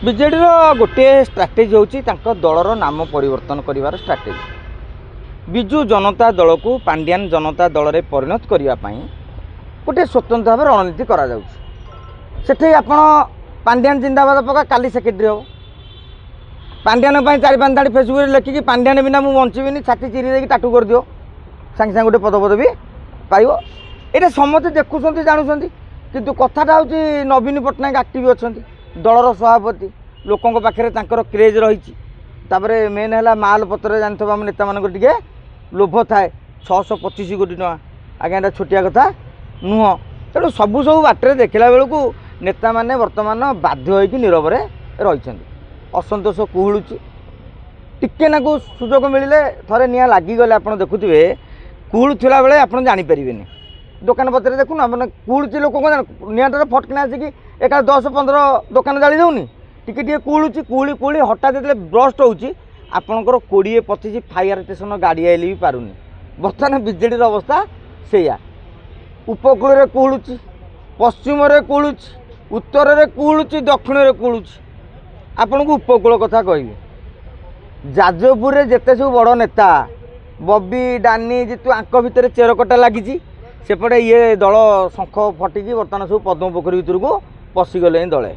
विजेडी गोटे स्ट्राटेजी हूँ दलर नाम परिवर्तन कर स्ट्राटेजी विजु जनता दल को पांड्यान जनता दल में परिणत करने गोटे स्वतंत्र भाव रणनीति कर पांड्यान जिंदाबाद पका काली सेक्रेटरी हम पांड्यान चार पांच धाड़ी फेसबुक लिखिकी पांड्यान बिना मुझे बंचबी छाती चिरी देकी टाटू कर दियो सांगे सांगे गोटे पदपद भी पाइब ये समस्ते देखुं जानूँ किंतु कथाटा हूँ नवीन पट्टनायक आक्टिव अच्छा दलर सभापति लोकों पाखे क्रेज रही मेन है माल पत्र जानते आम नेता मान टे लोभ थाए 625 कोटी टका आज्ञा छोटिया कथा नुह तेणु सबू सब बाटर देखला बेलू नेता मैंने बर्तमान बाध्य होकर नीरव रही असंतोष कुहुलुची टिके ना को सुजोग मिले थे निआ लगिगले आप देखुए कुहुल थिला बेले आप जानीपारे दुकान पत्र देखुन मैंने कुहुलुची लोक निआटार फटकिना आसिक एक 10-15 दुकान जाली दौनी टिके कुहुलुची कुहुली कुहुली हठात जो ब्रस्ट होची आपणकर 20-25 फायर स्टेशन गाड़ी आइले भी पारुनी बर्तमान विजेडी अवस्था से उपकूल में कुहुलुची पश्चिम कुहुलुची उत्तर में कुहुलुची दक्षिण में कुहुलुची आपन को उपकूल कथा कहि जाजपुर में जिते सब बड़ नेता बबी डानी जीतु आंक भितर चेरकटा लगी सेपटे ये दल शंख फटिकी बर्तमान सब पद्म पोखरी भर को पशिगले दले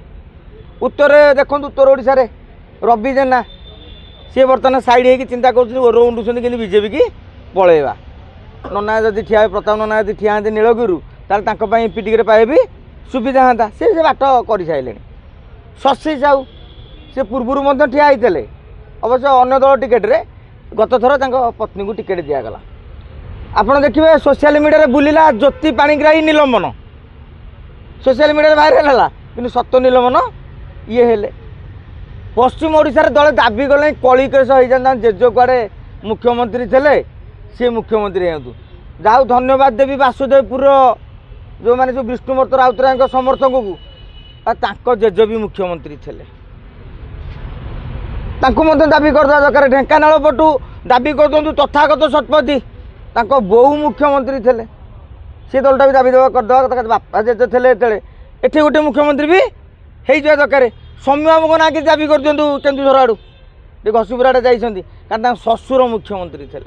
उत्तर देखो उत्तर ओडिशा रे रवि जेना सी बर्तमान साइड होगी चिंता करुँच कि बीजेपी की पलैवा नना जदि ठिया प्रताप नना जदि ठिया हाँ नीलगिरी ताल पीटिके पाए भी सुविधा हाँ से बाट कर सारे शशि साहू से पूर्वर ठिया होते अवश्य अन्य दल टिकेट रे गत थर पत्नी को टिकेट दिगला आपड़ देखिए सोशल मीडिया बुलिला ज्योति पाणिग्राही निलंबन सोशल मीडिया भाइराल है कि सत्य निलंबन ये हेले पश्चिम ओडिशा दल दाबी गले कली केस हो जाता जेज कुआड़े मुख्यमंत्री थे सी मुख्यमंत्री हूँ जाऊ धन्यवाद देवी वासुदेवपुर जो मैंने जो विष्णुमूर्त राउतराय समर्थक को जेज भी मुख्यमंत्री थे दाबी करदे दरकार ढेंकानाल पटू दाबी कर दिखाँ तथागत शतपथी बोऊ मुख्यमंत्री थे सी दलटा भी दाबी देवा करदे बापा जेज थे ये गोटे मुख्यमंत्री भी हो जाए दरकार सौम्य बाबू ना कि दाबी कर दिंतु केन्दुझर आड़ू घसीपुर आड़े जाइए कारण ससुर मुख्यमंत्री थे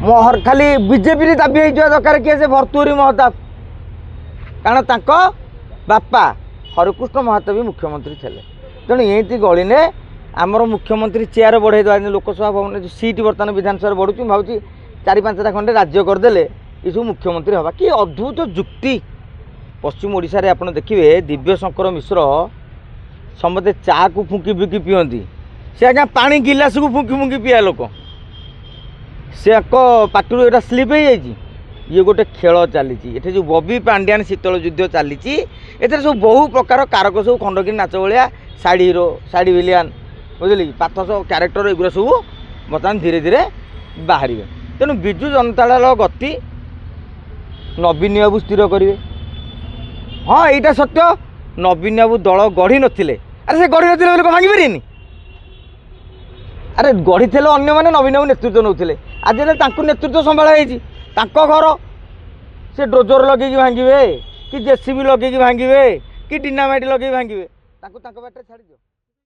मोहर खाली बीजेपी दाबी हो दरकार किए से भर्तुहरी महताब कारण बापा हरिकृष्ण महताब भी मुख्यमंत्री थे तेणु ये गलिने आमर मुख्यमंत्री चेयर बढ़े देवा लोकसभा भवन सीट बर्तमान विधानसभा बढ़ुची भावी 4-5टा खंडे राज्य करदे ये सब मुख्यमंत्री हवा कि अद्भुत जुक्ति पश्चिम ओडिशा रे आपण देखिए दिव्यशंकर मिश्र समते चा को फुंकी फुंकी पियंती से आज्ञा पानी गिलास को फुंकी फुंकी पिया लोक से पाटू एटा स्लीप हो जाइए ये गोटे खेल चली ये जो बबी पांड्यान शीतल युद्ध चली सब बहु प्रकार कारक सब खंडगिरी नाच भाया साड़ी हिरो साड़ी विलियन बुझे कि पाथस क्यारेक्टर एगुरा सब बर्तमान धीरे धीरे बाहर तेणु विजु जनता दल गति नवीन बाबू स्थिर करेंगे हाँ यहाँ सत्य नवीन बाबू दल गढ़ी नथिले अरे से गढ़ी नथिले बोले भांगी पारे अरे गढ़ी थे अन्य मैंने नवीन बाबू नेतृत्व नौते आज नेतृत्व संभाई घर से डोजर लगे भांगे कि जेसीबी लगे भांगे कि डिनामाइट लगे भांगे बाटे छाड़ दियो।